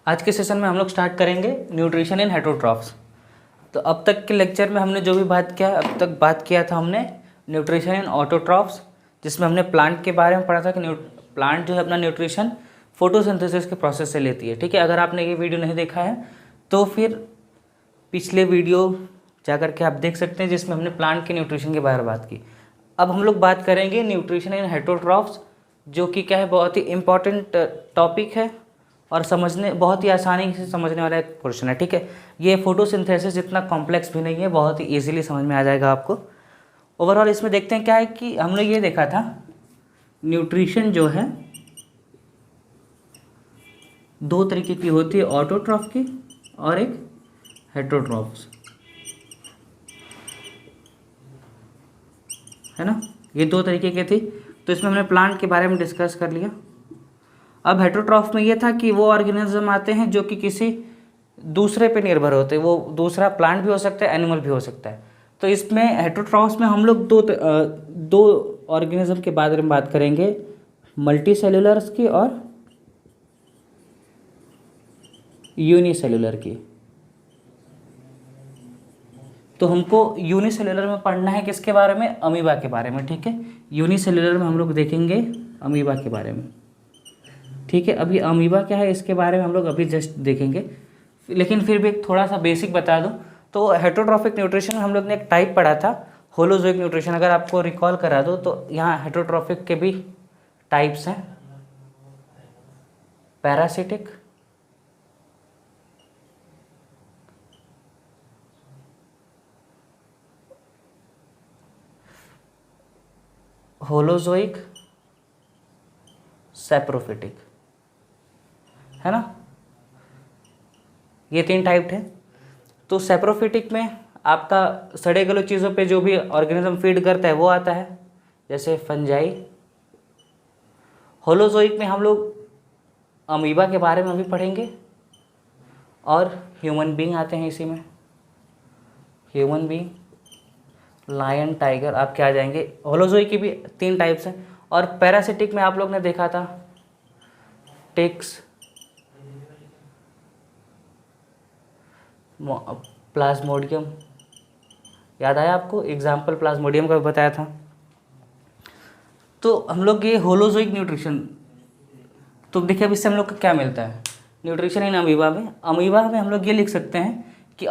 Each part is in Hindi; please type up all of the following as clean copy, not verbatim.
आज के सेशन में हम लोग स्टार्ट करेंगे न्यूट्रिशन इन हेटरोट्रॉफ्स। तो अब तक के लेक्चर में हमने जो भी बात किया, अब तक बात किया था हमने न्यूट्रिशन इन ऑटोट्रॉफ्स, जिसमें हमने प्लांट के बारे में पढ़ा था कि प्लांट जो है अपना न्यूट्रिशन फोटोसिंथेसिस के प्रोसेस से लेती है। ठीक है, अगर आपने ये वीडियो नहीं देखा है तो फिर पिछले वीडियो जा कर के आप देख सकते हैं, जिसमें हमने प्लांट के न्यूट्रिशन के बारे में बात की। अब हम लोग बात करेंगे न्यूट्रिशन इन हेटरोट्रॉफ्स, जो कि क्या है, बहुत ही इम्पॉर्टेंट टॉपिक है और समझने बहुत ही आसानी से समझने वाला एक पोर्शन है। ठीक है, ये फोटोसिंथेसिस इतना कॉम्प्लेक्स भी नहीं है, बहुत ही इजीली समझ में आ जाएगा आपको। ओवरऑल इसमें देखते हैं क्या है कि हमने ये देखा था न्यूट्रिशन जो है दो तरीके की होती है, ऑटोट्रॉफ की और एक हेटरोट्रॉफ्स, है ना। ये दो तरीके की थी, तो इसमें हमने प्लांट के बारे में डिस्कस कर लिया। अब हेटरोट्रॉफ में ये था कि वो ऑर्गेनिज्म आते हैं जो कि किसी दूसरे पे निर्भर होते हैं, वो दूसरा प्लांट भी हो सकता है, एनिमल भी हो सकता है। तो इसमें हेटरोट्रॉफ्स में हम लोग दो ऑर्गेनिज्म के बारे में बात करेंगे, मल्टी सेलुलर्स की और यूनिसेलुलर की। तो हमको यूनिसेलुलर में पढ़ना है किसके बारे में, अमीबा के बारे में। ठीक है, यूनिसेलुलर में हम लोग देखेंगे अमीबा के बारे में। ठीक है, अभी अमीबा क्या है इसके बारे में हम लोग अभी जस्ट देखेंगे, लेकिन फिर भी एक थोड़ा सा बेसिक बता दूं तो हेटरोट्रॉफिक न्यूट्रिशन में हम लोग ने एक टाइप पढ़ा था, होलोजोइक न्यूट्रिशन। अगर आपको रिकॉल करा दो तो यहाँ हेटरोट्रॉफिक के भी टाइप्स हैं, पैरासिटिक, होलोजोइक, सैप्रोफिटिक, है ना। ये तीन टाइप थे। तो सैप्रोफिटिक में आपका सड़े गले चीज़ों पे जो भी ऑर्गेनिज्म फीड करता है वो आता है, जैसे फंजाई। होलोजोइक में हम लोग अमीबा के बारे में अभी पढ़ेंगे और ह्यूमन बीइंग आते हैं इसी में, ह्यूमन बीइंग, लायन, टाइगर, आप क्या आ जाएंगे। होलोजोइक की भी तीन टाइप्स हैं। और पैरासिटिक में आप लोग ने देखा था टिक्स, प्लाज्मोडियम, याद आया आपको, एग्जाम्पल प्लाज्मोडियम का बताया था। तो हम लोग ये होलोजोइक न्यूट्रिशन, तो देखिए अब इससे हम लोग को क्या मिलता है न्यूट्रिशन इन अमीबा में। अमीबा में हम लोग ये लिख सकते हैं कि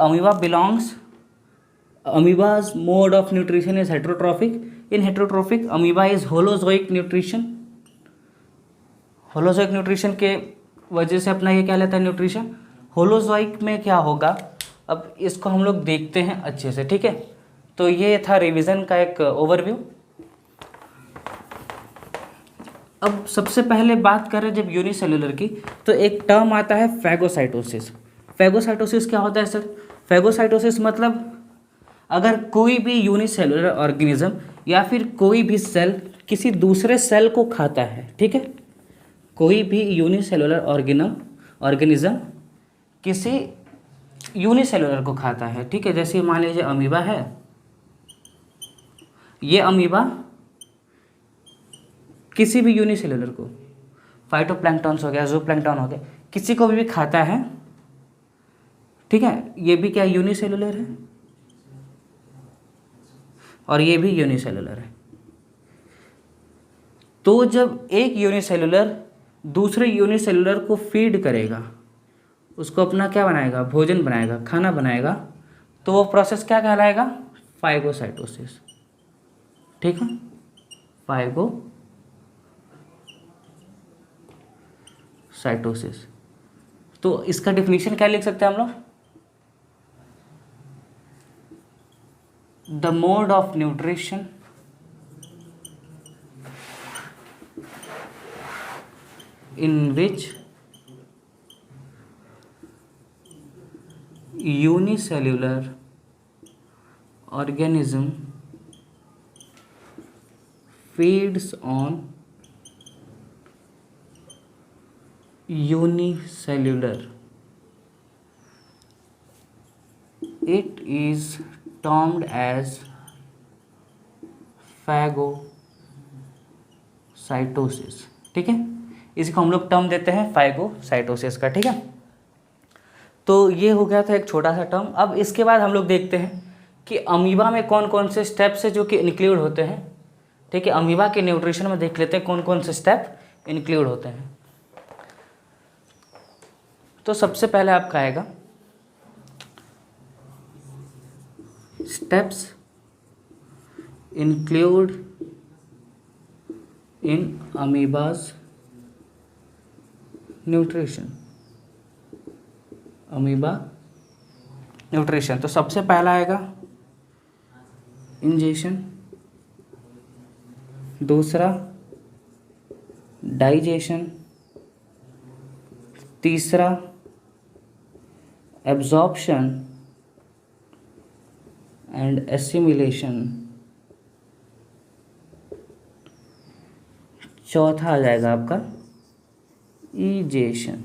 amoeba's mode of nutrition is heterotrophic. In heterotrophic amoeba is holozoic nutrition. Holozoic nutrition के वजह से अपना ये क्या लेता है न्यूट्रिशन। होलोजोइक में क्या होगा, अब इसको हम लोग देखते हैं अच्छे से। ठीक है, तो ये था रिवीजन का एक ओवरव्यू। अब सबसे पहले बात करें जब यूनिसेलुलर की, तो एक टर्म आता है फैगोसाइटोसिस। फैगोसाइटोसिस क्या होता है सर? फैगोसाइटोसिस मतलब अगर कोई भी यूनिसेलुलर ऑर्गेनिज्म या फिर कोई भी सेल किसी दूसरे सेल को खाता है। ठीक है, कोई भी यूनिसेलुलर ऑर्गेनिज्म किसी यूनिसेलुलर को खाता है। ठीक है, जैसे मान लीजिए अमीबा है, ये अमीबा किसी भी यूनिसेलुलर को, फाइटोप्लैंक्टन्स हो गया, ज़ूप्लैंक्टन हो गया, किसी को भी खाता है। ठीक है, ये भी क्या यूनिसेलुलर है और ये भी यूनिसेलुलर है। तो जब एक यूनिसेलुलर दूसरे यूनिसेलुलर को फीड करेगा, उसको अपना क्या बनाएगा, भोजन बनाएगा, खाना बनाएगा, तो वो प्रोसेस क्या कहलाएगा, फाइगोसाइटोसिस। ठीक है, फाइगोसाइटोसिस। तो इसका डिफिनीशन क्या लिख सकते हैं हम लोग, the mode of nutrition in which unicellular organism feeds on unicellular. It is termed as phagocytosis. ठीक है, इसी को हम लोग टर्म देते हैं फाइगोसाइटोसिस का। ठीक है, तो ये हो गया था एक छोटा सा टर्म। अब इसके बाद हम लोग देखते हैं कि अमीबा में कौन कौन से स्टेप्स है जो कि इंक्लूड होते हैं। ठीक है, अमीबा के न्यूट्रिशन में देख लेते हैं कौन कौन से स्टेप इंक्लूड होते हैं। तो सबसे पहले आपका आएगा steps include in amoeba's nutrition. Amoeba nutrition, तो सबसे पहला आएगा इंजेशन, दूसरा डाइजेशन, तीसरा एब्जॉर्प्शन एंड एसिमिलेशन, चौथा आ जाएगा आपका इजेशन।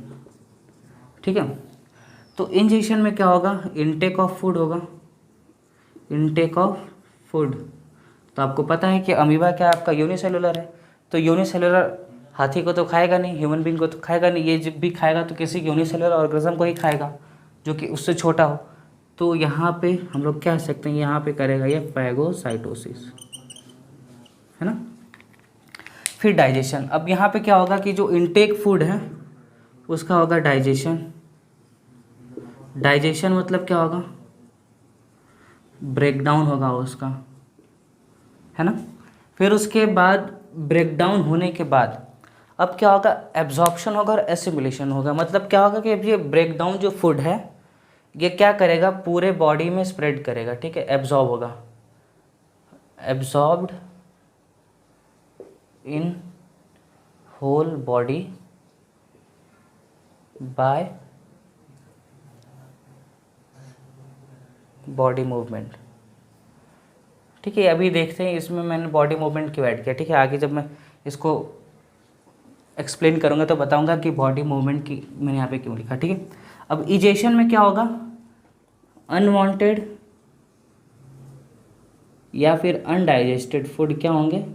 ठीक है, तो इंजेशन में क्या होगा, इनटेक ऑफ फूड होगा, इनटेक ऑफ फूड। तो आपको पता है कि अमीबा क्या आपका यूनिसेलुलर है, तो यूनिसेलुलर हाथी को तो खाएगा नहीं, ह्यूमन बींग को तो खाएगा नहीं, ये जब भी खाएगा तो किसी यूनिसेलुलर ऑर्गेनिज्म को ही खाएगा जो कि उससे छोटा हो। तो यहाँ पे हम लोग क्या कह सकते हैं, यहाँ पे करेगा ये फैगोसाइटोसिस, है ना। फिर डाइजेशन, अब यहाँ पे क्या होगा कि जो इनटेक फूड है उसका होगा डाइजेशन। डाइजेशन मतलब क्या होगा, ब्रेकडाउन होगा उसका, है ना। फिर उसके बाद ब्रेकडाउन होने के बाद अब क्या होगा, एब्जॉर्प्शन होगा और एसिमिलेशन होगा। मतलब क्या होगा कि अब ये ब्रेकडाउन जो फूड है ये क्या करेगा, पूरे बॉडी में स्प्रेड करेगा। ठीक है, एब्जॉर्ब होगा, absorbed in whole body by body movement. ठीक है, अभी देखते हैं इसमें मैंने बॉडी मूवमेंट क्यों ऐड किया। ठीक है, आगे जब मैं इसको एक्सप्लेन करूँगा तो बताऊँगा कि बॉडी मूवमेंट की मैंने यहाँ पे क्यों लिखा। ठीक है, अब इजेशन में क्या होगा, अनवांटेड या फिर अनडाइजेस्टेड फूड क्या होंगे,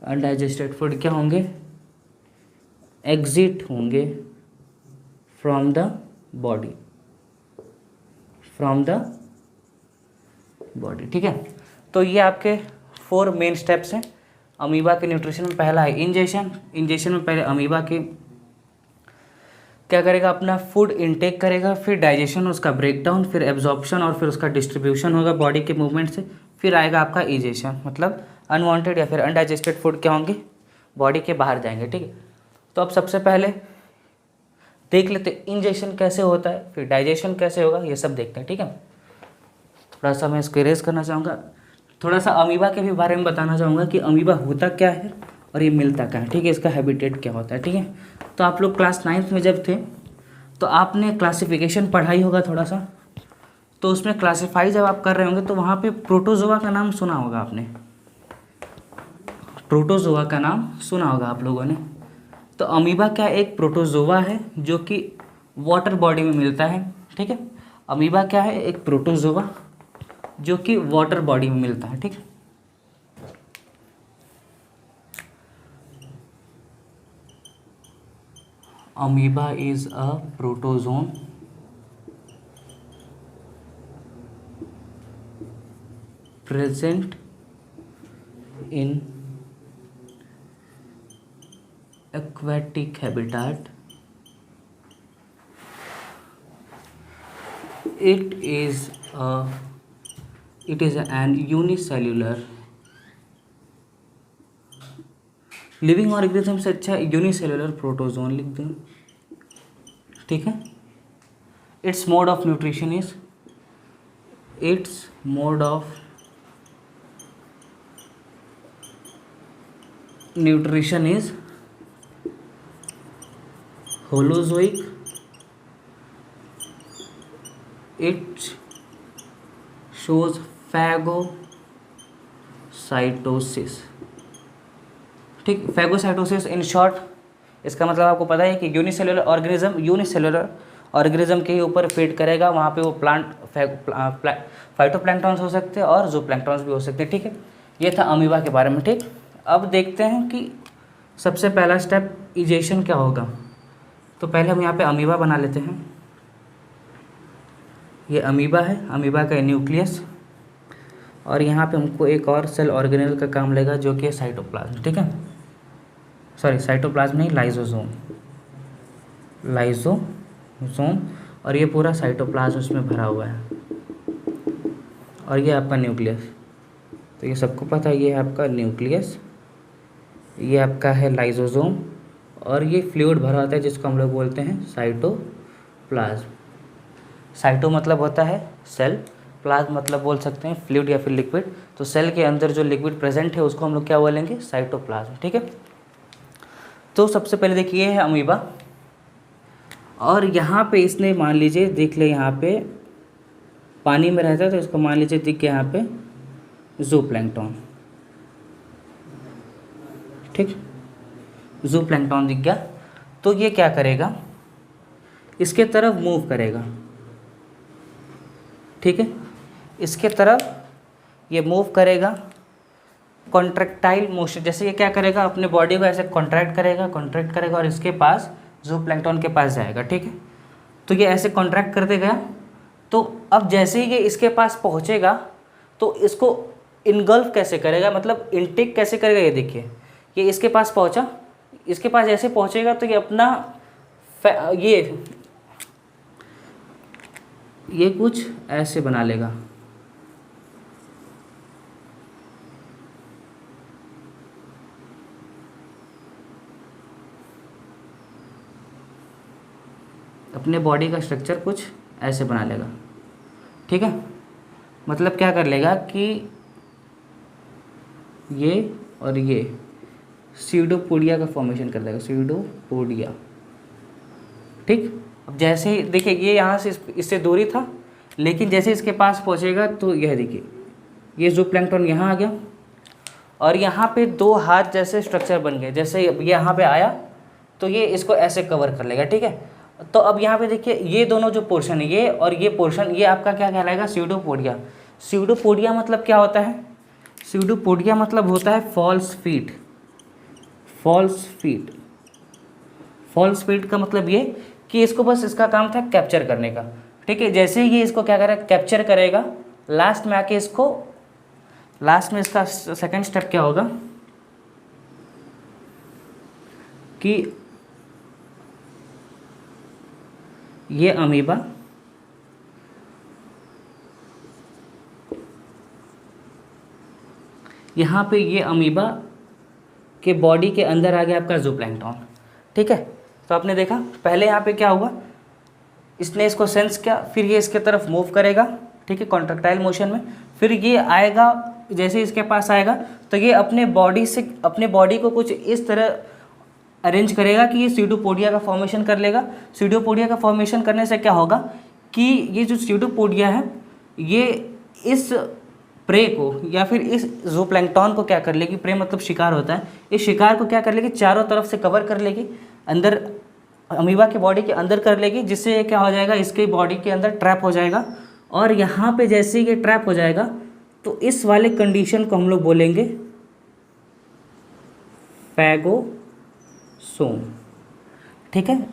अनडाइजेस्टेड फूड क्या होंगे, एग्जिट होंगे from the body, from the body. ठीक है, तो ये आपके 4 मेन स्टेप्स हैं अमीबा के न्यूट्रिशन में। पहला है इंजेशन। इंजेशन में पहले अमीबा के क्या करेगा, अपना फूड इनटेक करेगा, फिर डाइजेशन, उसका ब्रेकडाउन, फिर एब्जॉर्प्शन और फिर उसका डिस्ट्रीब्यूशन होगा बॉडी के मूवमेंट से। फिर आएगा आपका इजेशन, मतलब अनवांटेड या फिर अनडाइजेस्टेड फूड क्या होंगे, बॉडी के बाहर जाएंगे। ठीक है, तो अब सबसे पहले देख लेते हैं इंजेशन कैसे होता है, फिर डाइजेशन कैसे होगा, ये सब देखते हैं। ठीक है, थोड़ा सा मैं इसको इरेज करना चाहूँगा, थोड़ा सा अमीबा के भी बारे में बताना चाहूँगा कि अमीबा होता क्या है और ये मिलता क्या है। ठीक है, इसका हैबिटेट क्या होता है। ठीक है, तो आप लोग क्लास 9th में जब थे तो आपने क्लासिफिकेशन पढ़ाई होगा थोड़ा सा, तो उसमें क्लासीफाई जब आप कर रहे होंगे तो वहाँ पे प्रोटोजोआ का नाम सुना होगा आपने, प्रोटोजोआ का नाम सुना होगा आप लोगों ने। तो अमीबा क्या एक प्रोटोजोआ है जो कि वाटर बॉडी में मिलता है। ठीक है, अमीबा क्या है, एक प्रोटोजोआ जो कि वाटर बॉडी में मिलता है। ठीक है, amoeba is a protozoan present in aquatic habitat. It is an unicellular living organism से अच्छा यूनिसेलुलर प्रोटोजोन लिख दें। ठीक है, it's mode of nutrition is, it's mode of nutrition is holozoic, it shows phagocytosis. ठीक, फैगोसाइटोसिस इन शॉर्ट इसका मतलब आपको पता है कि यूनिसेलुलर ऑर्गेनिज्म के ही ऊपर फीड करेगा, वहाँ पे वो फाइटोप्लैंक्टन्स हो सकते हैं और जो प्लैंक्टन्स भी हो सकते हैं। ठीक है, ये था अमीबा के बारे में। ठीक, अब देखते हैं कि सबसे पहला स्टेप इजेशन क्या होगा। तो पहले हम यहाँ पे अमीबा बना लेते हैं। ये अमीबा है, अमीबा का न्यूक्लियस, और यहाँ पे हमको एक और सेल ऑर्गेनेल का काम लेगा जो कि है साइटोप्लाज्म, ठीक है। सॉरी, साइटोप्लाज्म नहीं, लाइजोसोम, लाइजोसोम, और ये पूरा साइटोप्लाज्म उसमें भरा हुआ है, और ये आपका न्यूक्लियस। तो ये सबको पता है, ये है आपका न्यूक्लियस, ये आपका है लाइजोसोम, और ये फ्लूइड भरा होता है जिसको हम लोग बोलते हैं साइटोप्लाज्म। साइटो मतलब होता है सेल, प्लाज्म मतलब बोल सकते हैं फ्लूइड या फिर लिक्विड। तो सेल के अंदर जो लिक्विड प्रेजेंट है उसको हम लोग क्या बोलेंगे, साइटोप्लाज्म, ठीक है। तो सबसे पहले देखिए ये है अमीबा, और यहाँ पे इसने मान लीजिए देख ले, यहाँ पे पानी में रहता है तो इसको मान लीजिए दिख गया यहाँ पे ज़ूप्लैंक्टन, ठीक, ज़ूप्लैंक्टन दिख गया। तो ये क्या करेगा, इसके तरफ मूव करेगा, ठीक है, इसके तरफ ये मूव करेगा, कॉन्ट्रैक्टाइल मोशन, जैसे ये क्या करेगा, अपने बॉडी को ऐसे कॉन्ट्रैक्ट करेगा और इसके पास ज़ूप्लैंक्टन के पास जाएगा, ठीक है। तो ये ऐसे कॉन्ट्रैक्ट करते गया, तो अब जैसे ही ये इसके पास पहुंचेगा तो इसको इनगल्फ कैसे करेगा, मतलब इनटेक कैसे करेगा, ये देखिए, ये इसके पास पहुंचा, इसके पास जैसे पहुंचेगा तो ये अपना ये कुछ ऐसे बना लेगा, अपने बॉडी का स्ट्रक्चर कुछ ऐसे बना लेगा, ठीक है। मतलब क्या कर लेगा कि ये और ये सीडोपोडिया का फॉर्मेशन कर देगा, सीडोपोडिया, ठीक। अब जैसे ही देखिए ये यहाँ से इससे दूरी था, लेकिन जैसे इसके पास पहुँचेगा तो यह देखिए ये ज़ूप्लैंक्टन यहाँ आ गया, और यहाँ पे दो हाथ जैसे स्ट्रक्चर बन गए, जैसे ये यहाँ पे आया तो ये इसको ऐसे कवर कर लेगा, ठीक है। तो अब यहाँ पे देखिए ये दोनों जो पोर्शन है, ये और ये पोर्शन, ये आपका क्या कहलाएगा, सीडोपोडिया। सीडोपोडिया मतलब क्या होता है, सीडोपोडिया मतलब होता है false feet. False feet, false feet का मतलब ये कि इसको बस इसका काम था कैप्चर करने का, ठीक है। जैसे ही ये इसको क्या करेगा, कैप्चर करेगा, लास्ट में आके इसको, लास्ट में इसका सेकंड स्टेप क्या होगा कि ये अमीबा यहाँ पे, ये अमीबा के बॉडी के अंदर आ गया आपका ज़ूप्लैंक्टन, ठीक है। तो आपने देखा पहले यहाँ पे क्या हुआ, इसने इसको सेंस किया, फिर ये इसके तरफ मूव करेगा, ठीक है, कॉन्ट्रैक्टाइल मोशन में, फिर ये आएगा, जैसे इसके पास आएगा तो ये अपने बॉडी को कुछ इस तरह अरेंज करेगा कि ये सीडोपोडिया का फॉर्मेशन कर लेगा। सीडोपोडिया का फॉर्मेशन करने से क्या होगा कि ये जो सीडोपोडिया है ये इस प्रे को या फिर इस ज़ूप्लैंक्टन को क्या कर लेगी, प्रे मतलब शिकार होता है, इस शिकार को क्या कर लेगी, चारों तरफ से कवर कर लेगी, अंदर अमीबा के बॉडी के अंदर कर लेगी, जिससे ये क्या हो जाएगा, इसके बॉडी के अंदर ट्रैप हो जाएगा। और यहाँ पे जैसे ही ये ट्रैप हो जाएगा तो इस वाले कंडीशन को हम लोग बोलेंगे फैगोसोम, ठीक है।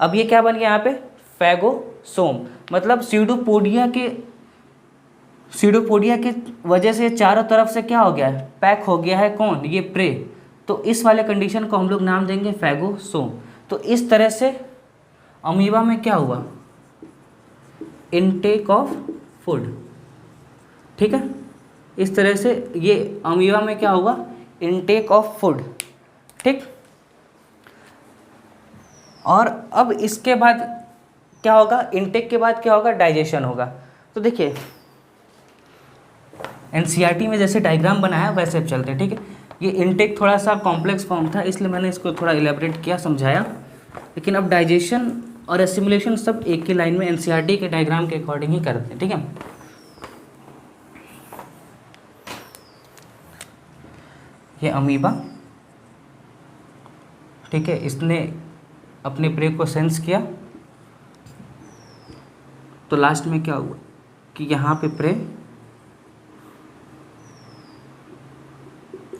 अब ये क्या बन गया यहाँ पे, फैगोसोम, मतलब सीडोपोडिया के वजह से चारों तरफ से क्या हो गया है, पैक हो गया है, कौन, ये प्रे। तो इस वाले कंडीशन को हम लोग नाम देंगे फैगोसोम। तो इस तरह से अमीबा में क्या हुआ, इनटेक ऑफ फूड, ठीक है। इस तरह से ये अमीबा में क्या होगा, इनटेक ऑफ फूड, ठीक। और अब इसके बाद क्या होगा, इनटेक के बाद क्या होगा, डाइजेशन होगा। तो देखिए एनसीईआरटी में जैसे डायग्राम बनाया वैसे अब चलते हैं, ठीक है। ये इनटेक थोड़ा सा कॉम्प्लेक्स फॉर्म था, इसलिए मैंने इसको थोड़ा इलेबरेट किया, समझाया, लेकिन अब डाइजेशन और एसिमुलेशन सब एक ही लाइन में एनसीईआरटी के डायग्राम के अकॉर्डिंग ही करते हैं, ठीक है। ये अमीबा, ठीक है, इसने अपने प्रे को सेंस किया, तो लास्ट में क्या हुआ कि यहाँ पे प्रे,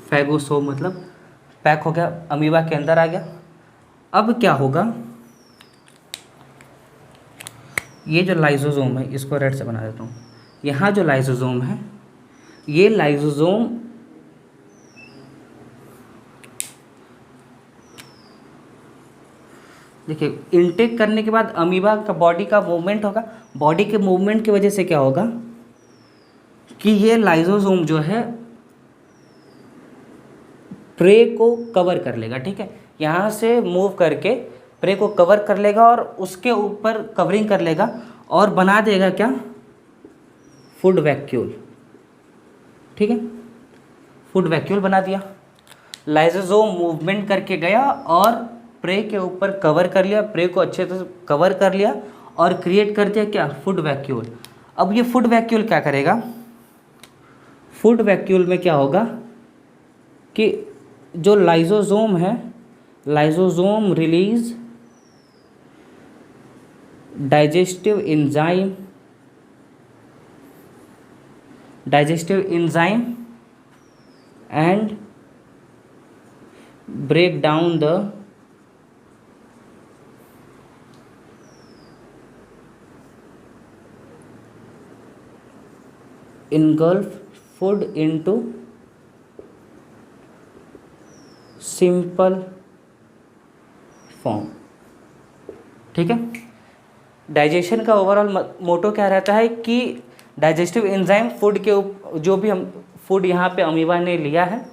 फैगोसोम मतलब पैक हो गया, अमीबा के अंदर आ गया। अब क्या होगा, ये जो लाइसोसोम है, इसको रेड से बना देता हूँ। यहाँ जो लाइसोसोम है, ये लाइसोसोम देखिए इनटेक करने के बाद अमीबा का बॉडी का मूवमेंट होगा। बॉडी के मूवमेंट की वजह से क्या होगा कि ये लाइसोसोम जो है प्रे को कवर कर लेगा। ठीक है, यहाँ से मूव करके प्रे को कवर कर लेगा और उसके ऊपर कवरिंग कर लेगा और बना देगा क्या, फूड वैक्यूल। ठीक है, फूड वैक्यूल बना दिया। लाइसोसोम मूवमेंट करके गया और प्रे के ऊपर कवर कर लिया, प्रे को अच्छे से कवर कर लिया और क्रिएट कर दिया क्या, फूड वैक्यूल। अब ये फूड वैक्यूल क्या करेगा, फूड वैक्यूल में क्या होगा कि जो लाइसोसोम है, lysosome release digestive enzyme and break down the engulf food into simple form। ठीक है, डाइजेशन का ओवरऑल मोटो क्या रहता है कि डाइजेस्टिव एंजाइम फूड के जो भी हम फूड यहाँ पे अमीबा ने लिया है,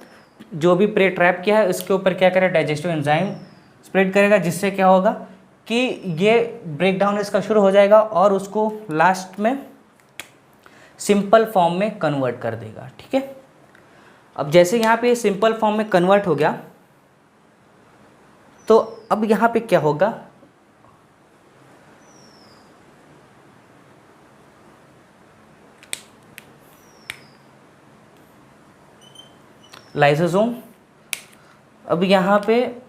जो भी प्रे ट्रैप किया है, उसके ऊपर क्या करेगा, डाइजेस्टिव एंजाइम स्प्रेड करेगा, जिससे क्या होगा कि ये ब्रेक डाउन इसका शुरू हो जाएगा और उसको लास्ट में सिंपल फॉर्म में कन्वर्ट कर देगा। ठीक है, अब जैसे यहाँ पे सिंपल फॉर्म में कन्वर्ट हो गया तो अब यहाँ पे क्या होगा, लाइसोसोम अब यहाँ पे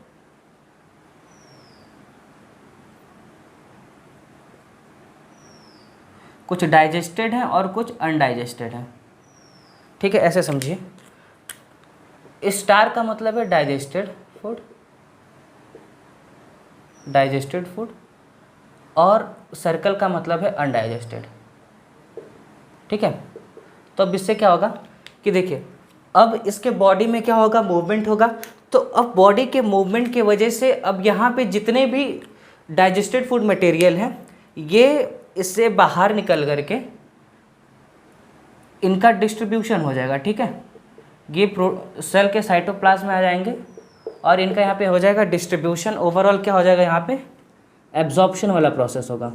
कुछ डाइजेस्टेड है और कुछ अनडाइजेस्टेड है। ठीक है, ऐसे समझिए, स्टार का मतलब है डाइजेस्टेड फूड और सर्कल का मतलब है अनडाइजेस्टेड। ठीक है, तो अब इससे क्या होगा कि देखिए अब इसके बॉडी में क्या होगा, मूवमेंट होगा। तो अब बॉडी के मूवमेंट की वजह से अब यहाँ पे जितने भी डाइजेस्टेड फूड मटेरियल हैं ये इससे बाहर निकल करके इनका डिस्ट्रीब्यूशन हो जाएगा। ठीक है, ये सेल के साइटोप्लाज्म में आ जाएंगे और इनका यहाँ पे हो जाएगा डिस्ट्रीब्यूशन। ओवरऑल क्या हो जाएगा, यहाँ पे एब्जॉर्प्शन वाला प्रोसेस होगा,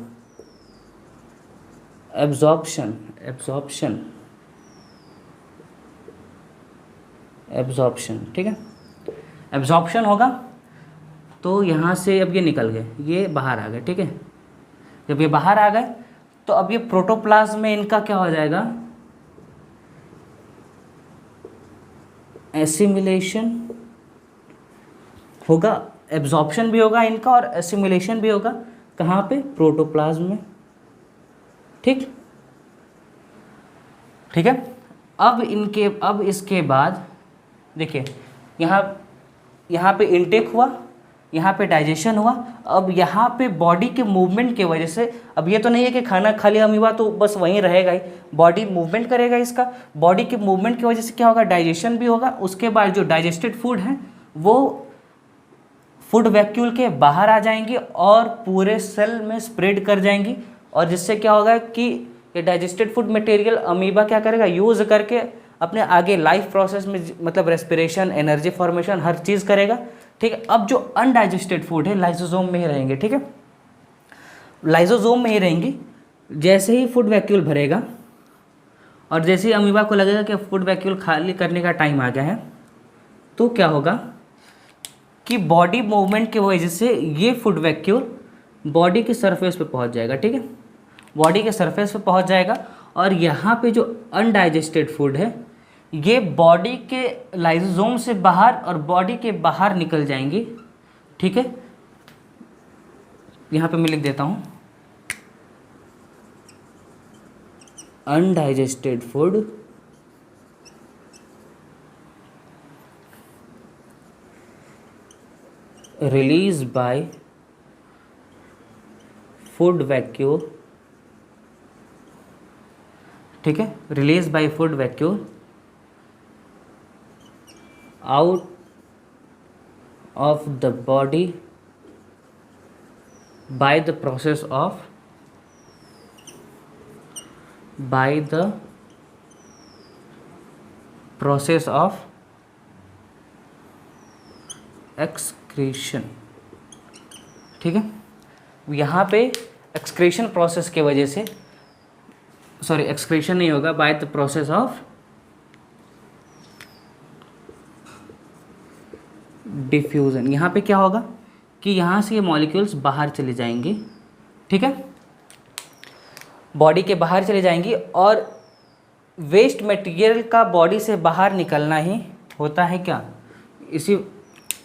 एब्जॉर्प्शन। ठीक है, एब्जॉर्प्शन होगा तो यहाँ से अब ये निकल गए, ये बाहर आ गए। ठीक है, जब ये बाहर आ गए तो अब ये प्रोटोप्लाज्म में इनका क्या हो जाएगा, एसिमिलेशन होगा, एब्जॉर्प्शन भी होगा इनका और एसिमिलेशन भी होगा। कहाँ पे, प्रोटोप्लाज्म में। ठीक है, अब इसके बाद देखिए यहाँ पे इनटेक हुआ, यहाँ पे डाइजेशन हुआ। अब यहाँ पे बॉडी के मूवमेंट की वजह से, अब ये तो नहीं है कि खाना खा लिया अमीबा तो बस वहीं रहेगा ही, बॉडी मूवमेंट करेगा। इसका बॉडी के मूवमेंट की वजह से क्या होगा, डाइजेशन भी होगा। उसके बाद जो डाइजेस्टेड फूड है वो फूड वैक्यूल के बाहर आ जाएंगी और पूरे सेल में स्प्रेड कर जाएंगी, और जिससे क्या होगा कि ये डाइजेस्टेड फूड मटेरियल अमीबा क्या करेगा, यूज़ करके अपने आगे लाइफ प्रोसेस में, मतलब रेस्पिरेशन, एनर्जी फॉर्मेशन, हर चीज़ करेगा। ठीक है, अब जो अनडाइजेस्टेड फूड है लाइसोसोम में ही रहेंगे। ठीक है, लाइसोसोम में ही रहेंगी। जैसे ही फूड वैक्यूल भरेगा और जैसे ही अमीबा को लगेगा कि फूड वैक्यूल खाली करने का टाइम आ गया है, तो क्या होगा कि बॉडी मूवमेंट की वजह से ये फूड वैक्यूल बॉडी के सरफेस पे पहुंच जाएगा। ठीक है, बॉडी के सरफेस पे पहुंच जाएगा और यहाँ पे जो अनडाइजेस्टेड फूड है ये बॉडी के लाइसोसोम से बाहर और बॉडी के बाहर निकल जाएंगी। ठीक है, यहाँ पे मैं लिख देता हूँ, undigested food release by food vacuole ठीक है, release by food vacuole out of the body by the process of excretion। ठीक है, यहाँ पे एक्सक्रीशन प्रोसेस के वजह से, सॉरी एक्सक्रीशन नहीं होगा, by the process of diffusion. यहाँ पे क्या होगा कि यहाँ से ये मॉलिक्यूल्स बाहर चले जाएंगे। ठीक है, बॉडी के बाहर चले जाएंगी और वेस्ट मटेरियल का बॉडी से बाहर निकलना ही होता है क्या,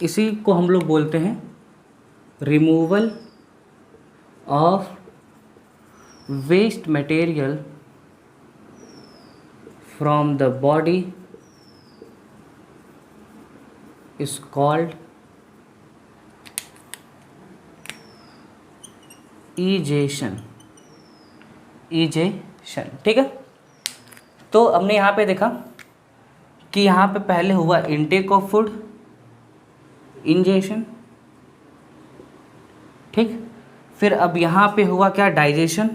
इसी को हम लोग बोलते हैं removal of waste material from the body is called egestion. ठीक है, तो हमने यहाँ पे देखा कि यहाँ पे पहले हुआ इनटेक ऑफ फूड, इंजेशन। ठीक, फिर अब यहाँ पे हुआ क्या, डाइजेशन।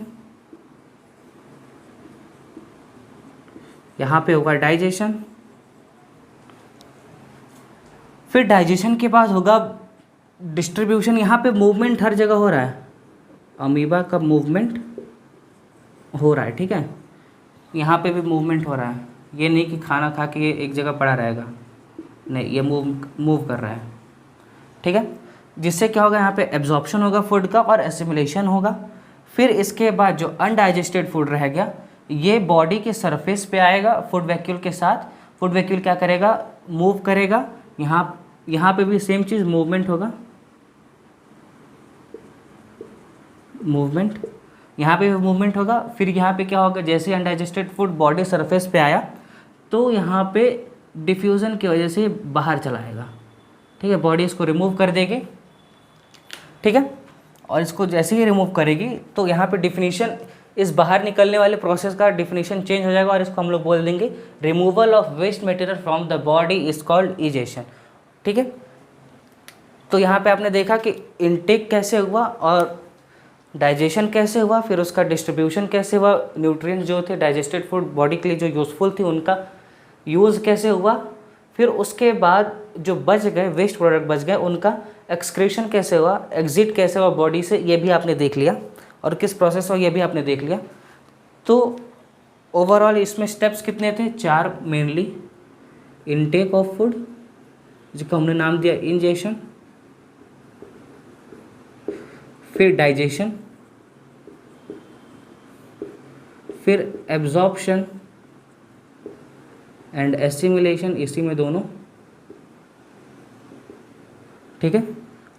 यहाँ पे होगा डाइजेशन, फिर डाइजेशन के बाद होगा डिस्ट्रीब्यूशन। यहाँ पे मूवमेंट हर जगह हो रहा है, अमीबा का मूवमेंट हो रहा है। ठीक है, यहाँ पे भी मूवमेंट हो रहा है, ये नहीं कि खाना खा के ये एक जगह पड़ा रहेगा, नहीं, ये मूव कर रहा है। ठीक है, जिससे क्या होगा, यहाँ पे एब्जॉर्प्शन होगा फूड का और एसिमिलेशन होगा। फिर इसके बाद जो अनडाइजेस्टेड फूड रह गया ये बॉडी के सरफेस पे आएगा फूड वैक्यूल के साथ। फूड वैक्यूल क्या करेगा, मूव करेगा। यहाँ पे भी सेम चीज़, मूवमेंट होगा, मूवमेंट, यहाँ पे भी मूवमेंट होगा। फिर यहाँ पे क्या होगा, जैसे अनडाइजेस्टेड फूड बॉडी सरफेस पे आया तो यहाँ पे डिफ्यूज़न की वजह से बाहर चला आएगा। ठीक है, बॉडी इसको रिमूव कर देगी। ठीक है, और इसको जैसे ही रिमूव करेगी तो यहाँ पे डिफिनीशन, इस बाहर निकलने वाले प्रोसेस का डिफिनीशन चेंज हो जाएगा और इसको हम लोग बोल देंगे removal of waste material from the body is called egestion. ठीक है, तो यहाँ पे आपने देखा कि इनटेक कैसे हुआ और डाइजेशन कैसे हुआ, फिर उसका डिस्ट्रीब्यूशन कैसे हुआ, न्यूट्रिएंट्स जो थे डाइजेस्टेड फूड बॉडी के लिए जो यूज़फुल थी उनका यूज़ कैसे हुआ, फिर उसके बाद जो बच गए वेस्ट प्रोडक्ट बच गए उनका एक्सक्रीशन कैसे हुआ, एग्जिट कैसे हुआ बॉडी से, ये भी आपने देख लिया, और किस प्रोसेस हुआ ये भी आपने देख लिया। तो ओवरऑल इसमें स्टेप्स कितने थे, 4 मेनली। इनटेक ऑफ फूड जिसका हमने नाम दिया इंजेशन, फिर डाइजेशन, फिर एब्जॉर्प्शन एंड एसिमिलेशन, इसी में दोनों। ठीक है,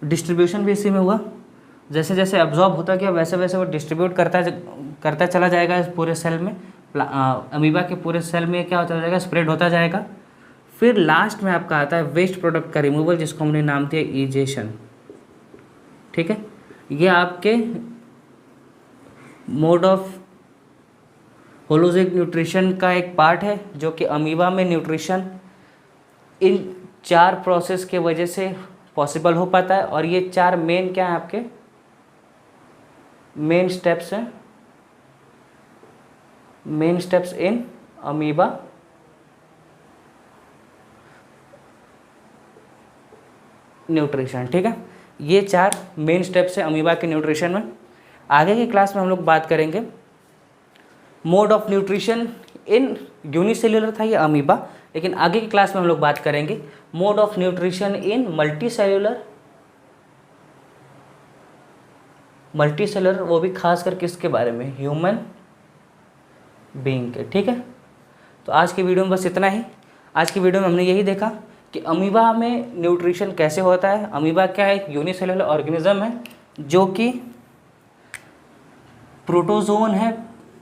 डिस्ट्रीब्यूशन भी इसी में हुआ, जैसे जैसे एब्जॉर्ब होता गया वैसे वैसे वो डिस्ट्रीब्यूट करता चला जाएगा इस पूरे सेल में। अमीबा के पूरे सेल में क्या होता जाएगा, स्प्रेड होता जाएगा। फिर लास्ट में आपका आता है वेस्ट प्रोडक्ट का रिमूवल जिसको हमने नाम दिया इजेशन। ठीक है, ये आपके मोड ऑफ होलोजिक न्यूट्रिशन का एक पार्ट है जो कि अमीबा में न्यूट्रिशन इन 4 प्रोसेस के वजह से पॉसिबल हो पाता है। और ये 4 मेन क्या है, आपके मेन स्टेप्स हैं, main steps in amoeba nutrition. ठीक है, ये 4 मेन स्टेप्स हैं अमीबा के न्यूट्रिशन में। आगे की क्लास में हम लोग बात करेंगे mode of nutrition in unicellular था ये अमीबा, लेकिन आगे की क्लास में हम लोग बात करेंगे mode of nutrition in multicellular, वो भी खासकर किसके बारे में, ह्यूमन बीइंग के। ठीक है, तो आज की वीडियो में बस इतना ही। आज की वीडियो में हमने यही देखा कि अमीबा में न्यूट्रिशन कैसे होता है। अमीबा क्या है, एक यूनिसेल्युलर ऑर्गेनिज्म है जो कि प्रोटोजोन है,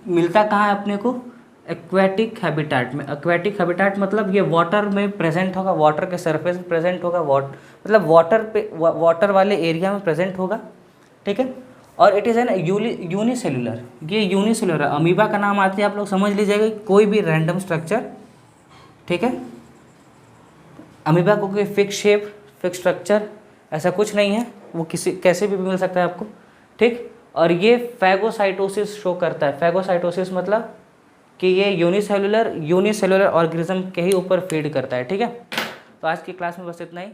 मिलता कहाँ है अपने को, एक्वेटिक हैबिटेट में। एक्वेटिक हैबिटेट मतलब ये वाटर में प्रेजेंट होगा, वाटर के सरफेस में प्रेजेंट होगा, मतलब वाटर वाले एरिया में प्रेजेंट होगा। ठीक है, और इट इज़ एन यूनिसेलुलर, ये यूनिसेलुलर है। अमीबा का नाम आते ही आप लोग समझ लीजिएगा कोई भी रैंडम स्ट्रक्चर, ठीक है। अमीबा को कोई फिक्स शेप, फिक्स स्ट्रक्चर ऐसा कुछ नहीं है, वो किसी कैसे भी मिल सकता है आपको, ठीक। और ये फैगोसाइटोसिस शो करता है। फैगोसाइटोसिस मतलब कि ये यूनिसेलुलर ऑर्गेनिज्म के ही ऊपर फीड करता है, ठीक है। तो आज की क्लास में बस इतना ही।